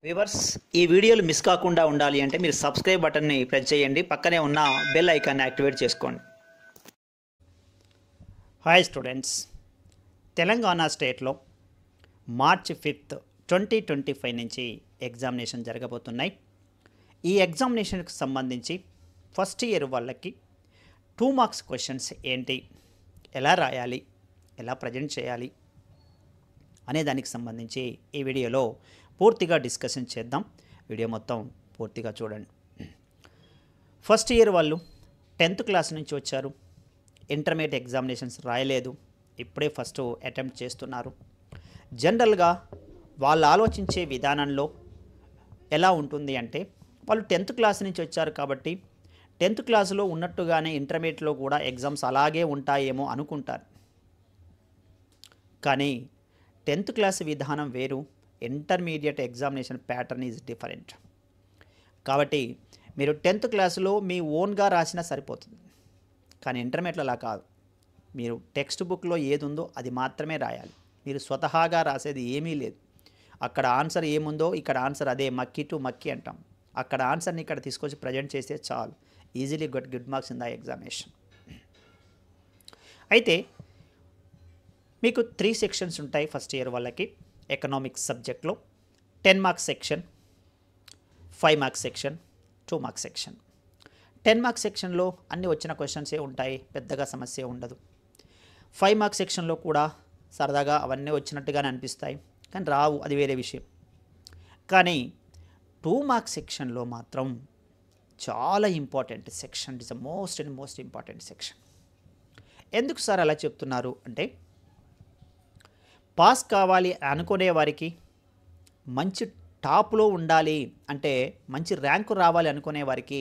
Viewers ఈ వీడియోలు miss కాకుండా ఉండాలి అంటే మీరు సబ్స్క్రైబ్ బటన్ని ప్రెస్ చేయండి, పక్కనే ఉన్న బెల్ ఐకాన్ని యాక్టివేట్ చేసుకోండి. హాయ్ స్టూడెంట్స్, తెలంగాణ స్టేట్లో మార్చ్ 5, 2025 నుంచి ఎగ్జామినేషన్ జరగబోతున్నాయి. ఈ ఎగ్జామినేషన్కి సంబంధించి ఫస్ట్ ఇయర్ వాళ్ళకి 2 మార్క్స్ క్వశ్చన్స్ ఏంటి, ఎలా రాయాలి, ఎలా ప్రజెంట్ చేయాలి అనే దానికి సంబంధించి ఈ వీడియోలో పూర్తిగా డిస్కషన్ చేద్దాం. వీడియో మొత్తం పూర్తిగా చూడండి. ఫస్ట్ ఇయర్ వాళ్ళు 10th క్లాస్ నుంచి వచ్చారు, ఇంటర్మీడియట్ ఎగ్జామినేషన్స్ రాయలేదు, ఇప్పుడే ఫస్ట్ అటెంప్ట్ చేస్తున్నారు. జనరల్గా వాళ్ళు ఆలోచించే విధానంలో ఎలా ఉంటుంది అంటే, వాళ్ళు 10th క్లాస్ నుంచి వచ్చారు కాబట్టి 10th క్లాసులో ఉన్నట్టుగానే ఇంటర్మీడియట్లో కూడా ఎగ్జామ్స్ అలాగే ఉంటాయేమో అనుకుంటారు. కానీ 10th క్లాస్ విధానం వేరు, intermediate examination pattern is different. కాబట్టి మీరు 10th క్లాసులో మీ ఓన్గా రాసినా సరిపోతుంది. కానీ ఇంటర్మీడియట్లో అలా కాదు, మీరు టెక్స్ట్ బుక్లో ఏది ఉందో అది మాత్రమే రాయాలి. మీరు స్వతహాగా రాసేది ఏమీ లేదు. అక్కడ ఆన్సర్ ఏముందో ఇక్కడ ఆన్సర్ అదే, మక్కి టు మక్కి అంటాం. అక్కడ ఆన్సర్ని ఇక్కడ తీసుకొచ్చి ప్రజెంట్ చేస్తే చాలు, easily get good marks in the examination. అయితే మీకు 3 సెక్షన్స్ ఉంటాయి ఫస్ట్ ఇయర్ వాళ్ళకి. ఎకనామిక్స్ సబ్జెక్ట్లో 10 marks section, 5 marks section, 2 marks section. 10 marks సెక్షన్లో అన్ని వచ్చిన క్వశ్చన్సే ఉంటాయి, పెద్దగా సమస్య ఉండదు. 5 మార్క్స్ సెక్షన్లో కూడా సరదాగా అవన్నీ వచ్చినట్టుగానే అనిపిస్తాయి, కానీ రావు, అది వేరే విషయం. కానీ 2 మార్క్స్ సెక్షన్లో మాత్రం చాలా important section, is the most important section. ఎందుకు సార్ అలా చెప్తున్నారు అంటే, పాస్ కావాలి అనుకునే వారికి, మంచి టాప్లో ఉండాలి అంటే మంచి ర్యాంకు రావాలి అనుకునే వారికి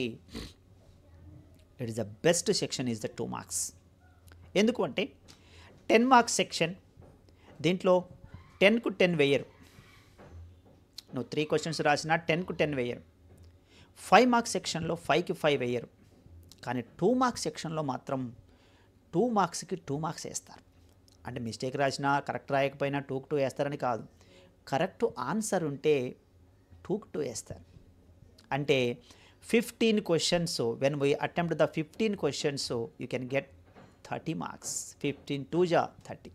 it is the best section is the 2 marks. ఎందుకు అంటే 10 మార్క్స్ సెక్షన్, దీంట్లో 10కు 10 వేయరు. నువ్వు 3 క్వశ్చన్స్ రాసినా 10కు 10 వేయరు. 5 మార్క్స్ సెక్షన్లో 5కి 5 వేయరు. కానీ 2 మార్క్స్ సెక్షన్లో మాత్రం 2 మార్క్స్కి 2 మార్క్స్ వేస్తారు. అంటే మిస్టేక్ రాసినా, కరెక్ట్ రాయకపోయినా 2కు 2 వేస్తారని కాదు, కరెక్ట్ ఆన్సర్ ఉంటే 2కు 2 వేస్తారు. అంటే 15 questions, when we attempt the 15 questions you can get 30 marks. 15 2 జా 30.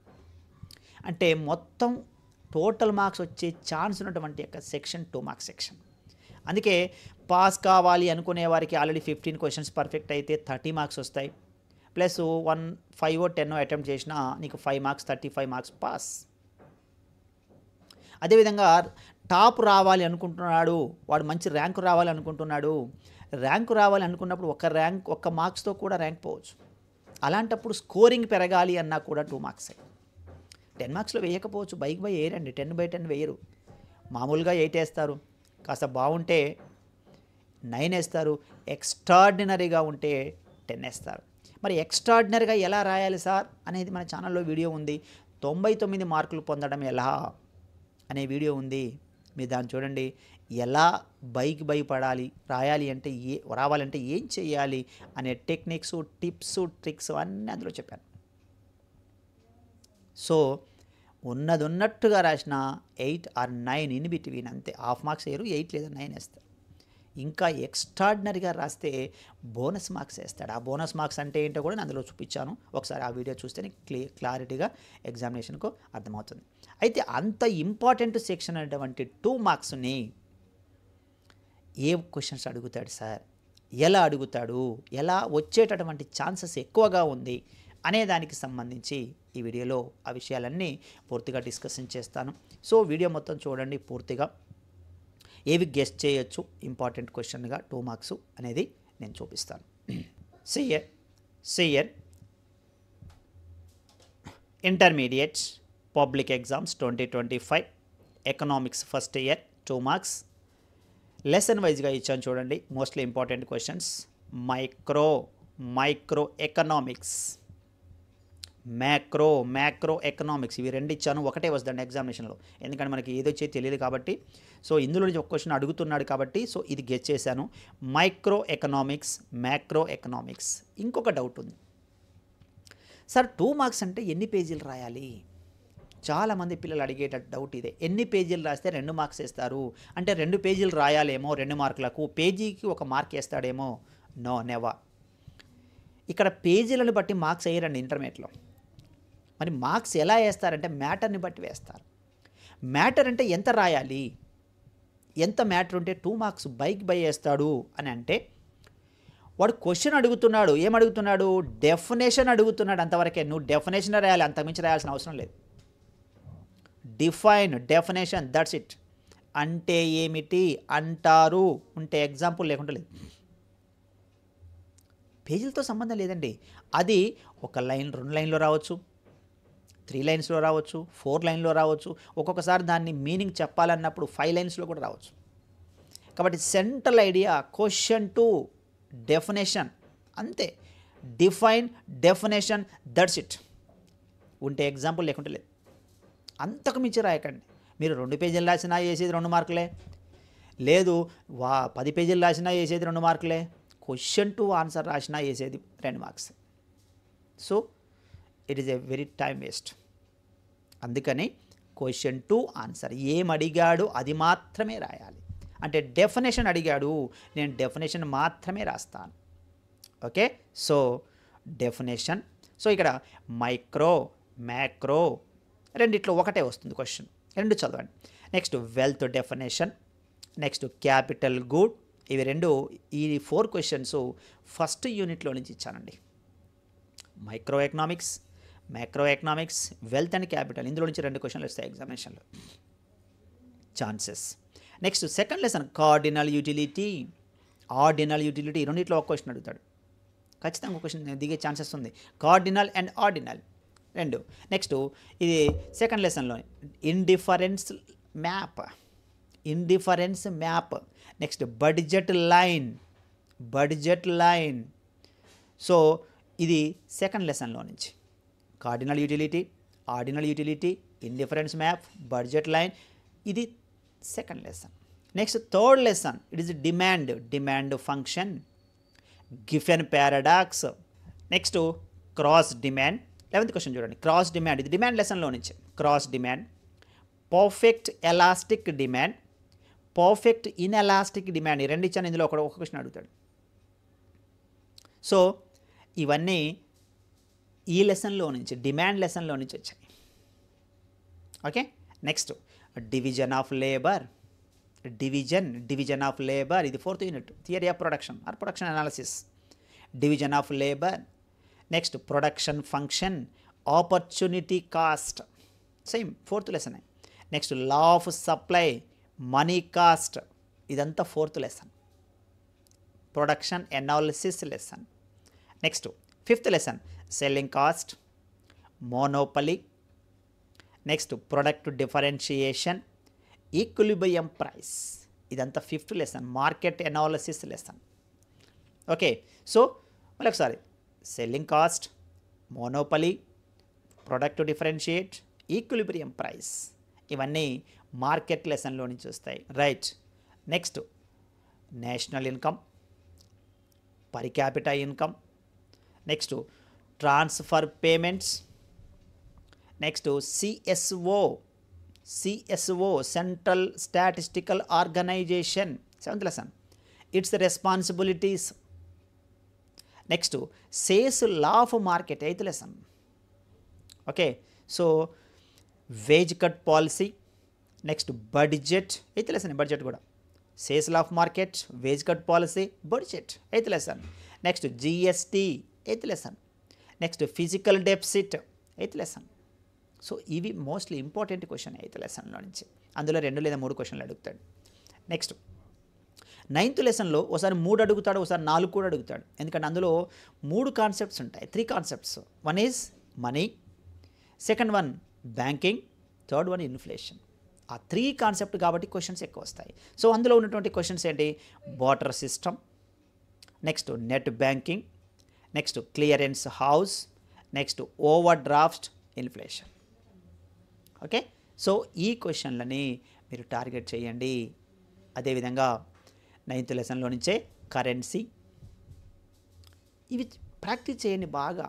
అంటే మొత్తం టోటల్ మార్క్స్ వచ్చే ఛాన్స్ ఉన్నటువంటి యొక్క సెక్షన్ 2 మార్క్స్ సెక్షన్. అందుకే పాస్ కావాలి అనుకునే వారికి ఆల్రెడీ 15 క్వశ్చన్స్ పర్ఫెక్ట్ అయితే 30 మార్క్స్ వస్తాయి. ప్లస్ 5 or 10 అటెంప్ట్ చేసినా నీకు 5 మార్క్స్, 35 మార్క్స్ పాస్. అదేవిధంగా టాప్ రావాలి అనుకుంటున్నాడు వాడు, మంచి ర్యాంకు రావాలి అనుకుంటున్నాడు. ర్యాంకు రావాలి అనుకున్నప్పుడు ఒక్క మార్క్స్తో కూడా ర్యాంక్ పోవచ్చు. అలాంటప్పుడు స్కోరింగ్ పెరగాలి అన్నా కూడా 2 మార్క్సే. 10 మార్క్స్లో వేయకపోవచ్చు, బై వేయరండి, 10/10 వేయరు. మామూలుగా 8 వేస్తారు, కాస్త బాగుంటే 9 వేస్తారు, ఎక్స్ట్రాడినరీగా ఉంటే 10 వేస్తారు. మరి ఎక్స్ట్రాడినరీగా ఎలా రాయాలి సార్ అనేది మన ఛానల్లో వీడియో ఉంది. 99 మార్కులు పొందడం ఎలా అనే వీడియో ఉంది, మీరు దాన్ని చూడండి. ఎలా భయపడాలి, రావాలంటే ఏం చేయాలి అనే టెక్నిక్స్, టిప్స్, ట్రిక్స్ అన్నీ అందులో చెప్పాను. సో ఉన్నట్టుగా రాసిన 8 or 9 ఇన్ బిట్వీన్, అంతే. హాఫ్ మార్క్స్ వేయరు, 8 లేదా 9 వేస్తారు. ఇంకా ఎక్స్ట్రాడినరీగా రాస్తే బోనస్ మార్క్స్ వేస్తాడు. ఆ బోనస్ మార్క్స్ అంటే ఏంటో కూడా నేను అందులో చూపించాను. ఒకసారి ఆ వీడియో చూస్తే నీకు క్లారిటీగా ఎగ్జామినేషన్కు అర్థమవుతుంది. అయితే అంత ఇంపార్టెంట్ సెక్షన్ అనేటువంటి 2 మార్క్స్ని ఏ క్వశ్చన్స్ అడుగుతాడు సార్, ఎలా అడుగుతాడు, ఎలా వచ్చేటటువంటి ఛాన్సెస్ ఎక్కువగా ఉంది అనే దానికి సంబంధించి ఈ వీడియోలో ఆ విషయాలన్నీ పూర్తిగా డిస్కషన్ చేస్తాను. సో వీడియో మొత్తం చూడండి పూర్తిగా. ఏవి గెస్ట్ చేయొచ్చు ఇంపార్టెంట్ క్వశ్చన్గా 2 మార్క్స్ అనేది నేను చూపిస్తాను. సియర్ intermediate public exams 2025 economics first year 2 marks. Lesson వైజ్గా ఇచ్చాను చూడండి. Mostly important questions: micro economics, macro economics. ఇవి 2 ఇచ్చాను, ఒకటే వస్తుందండి ఎగ్జామినేషన్లో, ఎందుకంటే మనకి ఏదొచ్చే తెలియదు కాబట్టి. సో ఇందులో నుంచి ఒక క్వశ్చన్ అడుగుతున్నాడు కాబట్టి సో ఇది గెస్ చేశాను. Micro economics, macro economics. ఇంకొక డౌట్ ఉంది సార్, 2 మార్క్స్ అంటే ఎన్ని పేజీలు రాయాలి? చాలామంది పిల్లలు అడిగేట డౌట్ ఇదే, ఎన్ని పేజీలు రాస్తే 2 మార్క్స్ వేస్తారు అంటే 2 పేజీలు రాయాలేమో 2 మార్కులకు, పేజీకి 1 మార్క్ వేస్తాడేమో. No, never. ఇక్కడ పేజీలను బట్టి మార్క్స్ వేయరండి ఇంటర్మీడియట్లో. మరి మార్క్స్ ఎలా వేస్తారంటే మ్యాటర్ని బట్టి వేస్తారు. మ్యాటర్ అంటే ఎంత రాయాలి, ఎంత మ్యాటర్ ఉంటే 2 మార్క్స్ బైక్ బై వేస్తాడు అని అంటే, వాడు క్వశ్చన్ అడుగుతున్నాడు, ఏమడుగుతున్నాడు, డెఫినేషన్ అడుగుతున్నాడు, అంతవరకే. నువ్వు డెఫినేషన్ రాయాలి, అంతకుమించి రాయాల్సిన అవసరం లేదు. Define, definition, that's it. అంటే ఏమిటి, అంటారు ఉంటే ఎగ్జాంపుల్, లేకుంటే లేదు. పేజీలతో సంబంధం లేదండి. అది 1 లైన్ 2 లైన్లో రావచ్చు, 3 లైన్స్లో రావచ్చు, 4 లైన్లో రావచ్చు. ఒక్కొక్కసారి దాన్ని మీనింగ్ చెప్పాలన్నప్పుడు 5 లైన్స్లో కూడా రావచ్చు. కాబట్టి central idea question to definition, అంతే. Define, definition, that's it. ఉంటే ఎగ్జాంపుల్, లేకుంటే లేదు. అంతకు మించి రాయకండి. మీరు 2 పేజీలు రాసినా వేసేది 2 మార్కులే, లేదు 10 పేజీలు రాసినా వేసేది 2 మార్కులే, క్వశ్చన్ టు ఆన్సర్ రాసినా వేసేది 2 marks. So it is a very time waste. అందుకని క్వశ్చన్ టు ఆన్సర్, ఏం అడిగాడు అది మాత్రమే రాయాలి. అంటే డెఫినేషన్ అడిగాడు, నేను డెఫినేషన్ మాత్రమే రాస్తాను. Okay, so definition. సో ఇక్కడ మైక్రో, మ్యాక్రో రెండిట్లో ఒకటే వస్తుంది క్వశ్చన్, 2 చదవండి. Next wealth definition, next capital good. ఇవి 2, ఈ 4 క్వశ్చన్స్ ఫస్ట్ యూనిట్లో నుంచి ఇచ్చానండి. Micro economics, macro economics, wealth and capital, ఇందులో నుంచి 2 క్వశ్చన్లు వస్తాయి ఎగ్జామినేషన్లో chances. Next second lesson cardinal utility, ordinal utility, రెండిట్లో ఒక క్వశ్చన్ అడుగుతాడు, ఖచ్చితంగా ఒక క్వశ్చన్ దిగే ఛాన్సెస్ ఉంది. Cardinal and ordinal 2. నెక్స్ట్ ఇది సెకండ్ లెసన్లో indifference map, indifference map. Next budget line, budget line. So ఇది సెకండ్ లెసన్లో నుంచి cardinal utility, ordinal utility, indifference map, budget line, ఇది second lesson. Next third lesson, it is demand, demand function, Giffen paradox. Next cross demand, 11th question చూడండి. Cross demand, ఇది demand లెసన్లో నుంచి. Cross demand, perfect elastic demand, perfect inelastic demand, ఈ 2 ఇచ్చాను, ఇందులో ఒక question అడుగుతాడు. సో ఇవన్నీ ఈ లెసన్లో నుంచి, డిమాండ్ లెసన్లో నుంచి వచ్చాయి. Okay, next division of labour, division of labour, ఇది 4th unit, theory of production or production analysis. Division of labour. Next production function, opportunity cost, same 4th lesson. Next law of supply, money cost, ఇదంతా 4th lesson, production analysis lesson. Next 5th lesson selling cost, monopoly. Next product differentiation, equilibrium price, ఇదంతా 5th lesson, market analysis lesson. Okay, so మళ్ళీ ఒకసారి selling cost, monopoly, product differentiate, equilibrium price, ఇవన్నీ market లెసన్లో నుంచి వస్తాయి. Right. Next national income, per capita income. Next transfer payments. Next CSO, central statistical organisation, 7th lesson, its responsibilities. Next sales law of market, 8th lesson. Okay, so wage cut policy. Next budget, 8th lesson, budget కూడా. Sales law of market, wage cut policy, budget, 8th lesson. Next GST, 8th lesson. Next physical deficit, 8th lesson. So ఇవి mostly important question 8th లెసన్లో నుంచి. అందులో 2 లేదా 3 క్వశ్చన్లు అడుగుతాడు. Next 9th లెసన్లో ఒకసారి 3 అడుగుతాడు, ఒకసారి 4 కూడా అడుగుతాడు. ఎందుకంటే అందులో 3 కాన్సెప్ట్స్ ఉంటాయి, 3 concepts. One is money, second one banking, third one inflation. ఆ 3 కాన్సెప్ట్ కాబట్టి క్వశ్చన్స్ ఎక్కువ వస్తాయి. సో అందులో ఉన్నటువంటి క్వశ్చన్స్ ఏంటి, barter system, next net banking, next clearance house, next over draft, inflation. Okay, so ఈ క్వశ్చన్లని మీరు టార్గెట్ చేయండి. అదేవిధంగా 9th లెసన్లో నుంచే కరెన్సీ, ఇవి ప్రాక్టీస్ చేయండి బాగా.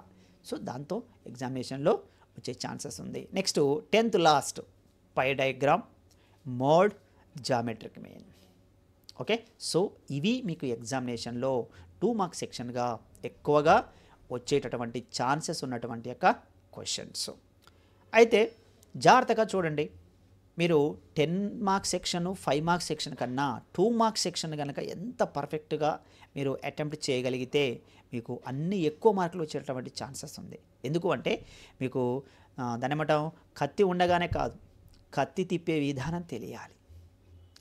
సో దాంతో ఎగ్జామినేషన్లో వచ్చే ఛాన్సెస్ ఉంది. Next 10th last pie diagram, mode, geometric mean. Okay, so ఇవి మీకు ఎగ్జామినేషన్లో 2 మార్క్స్ సెక్షన్గా ఎక్కువగా వచ్చేటటువంటి ఛాన్సెస్ ఉన్నటువంటి యొక్క క్వశ్చన్స్. అయితే జాగ్రత్తగా చూడండి, మీరు 10 మార్క్స్ సెక్షన్ 5 మార్క్స్ సెక్షన్ కన్నా 2 మార్క్స్ సెక్షన్ కనుక ఎంత పర్ఫెక్ట్గా మీరు అటెంప్ట్ చేయగలిగితే మీకు అన్ని ఎక్కువ మార్కులు వచ్చేటటువంటి ఛాన్సెస్ ఉంది. ఎందుకు అంటే మీకు దాని ఏమంటాం, కత్తి ఉండగానే కాదు, కత్తి తిప్పే విధానం తెలియాలి.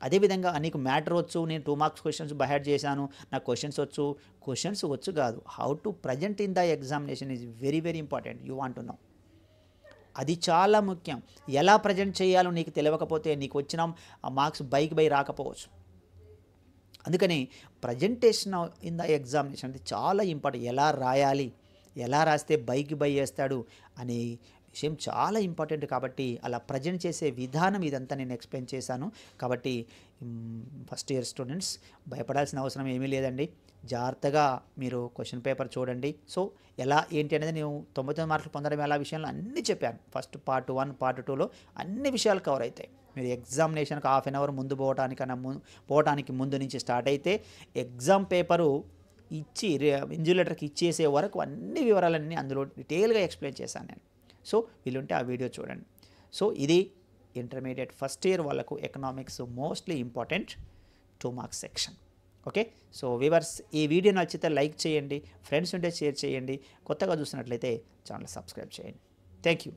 అదేవిధంగా నీకు మ్యాటర్ వచ్చు, నేను 2 మార్క్స్ క్వశ్చన్స్ బైహార్ట్ చేశాను, నాకు క్వశ్చన్స్ వచ్చు కాదు, how to present in the examination is very very important. You want to know, అది చాలా ముఖ్యం. ఎలా ప్రజెంట్ చేయాలో నీకు తెలియకపోతే నీకు వచ్చిన మార్క్స్ బై రాకపోవచ్చు. అందుకని ప్రజెంటేషన్ ఇన్ ద ఎగ్జామినేషన్ అది చాలా ఇంపార్టెంట్. ఎలా రాయాలి, ఎలా రాస్తే బై వేస్తాడు అనే విషయం చాలా ఇంపార్టెంట్. కాబట్టి అలా ప్రజెంట్ చేసే విధానం ఇదంతా నేను ఎక్స్ప్లెయిన్ చేశాను. కాబట్టి ఫస్ట్ ఇయర్ స్టూడెంట్స్ భయపడాల్సిన అవసరం ఏమీ లేదండి. జాగ్రత్తగా మీరు క్వశ్చన్ పేపర్ చూడండి. సో ఎలా ఏంటి అనేది నేను 99 మార్కులు పొందడం ఎలా విషయంలో అన్నీ చెప్పాను. ఫస్ట్ పార్ట్ 1 పార్ట్ 2లో అన్ని విషయాలు కవర్ అవుతాయి. మీరు ఎగ్జామినేషన్కి హాఫ్ అన్ అవర్ ముందు పోవటానికి ముందు నుంచి స్టార్ట్ అయితే ఎగ్జామ్ పేపరు ఇచ్చి ఇన్విజిలేటర్కి ఇచ్చేసే వరకు అన్ని వివరాలన్నీ అందులో డీటెయిల్గా ఎక్స్ప్లెయిన్ చేశాను నేను. సో వీలుంటే ఆ వీడియో చూడండి. సో ఇది ఇంటర్మీడియట్ ఫస్ట్ ఇయర్ వాళ్ళకు economics mostly important 2 marks section. Okay, so viewers ఈ వీడియో నచ్చితే లైక్ చేయండి, ఫ్రెండ్స్ ఉంటే షేర్ చేయండి, కొత్తగా చూసినట్లయితే ఛానల్ సబ్స్క్రైబ్ చేయండి. Thank you.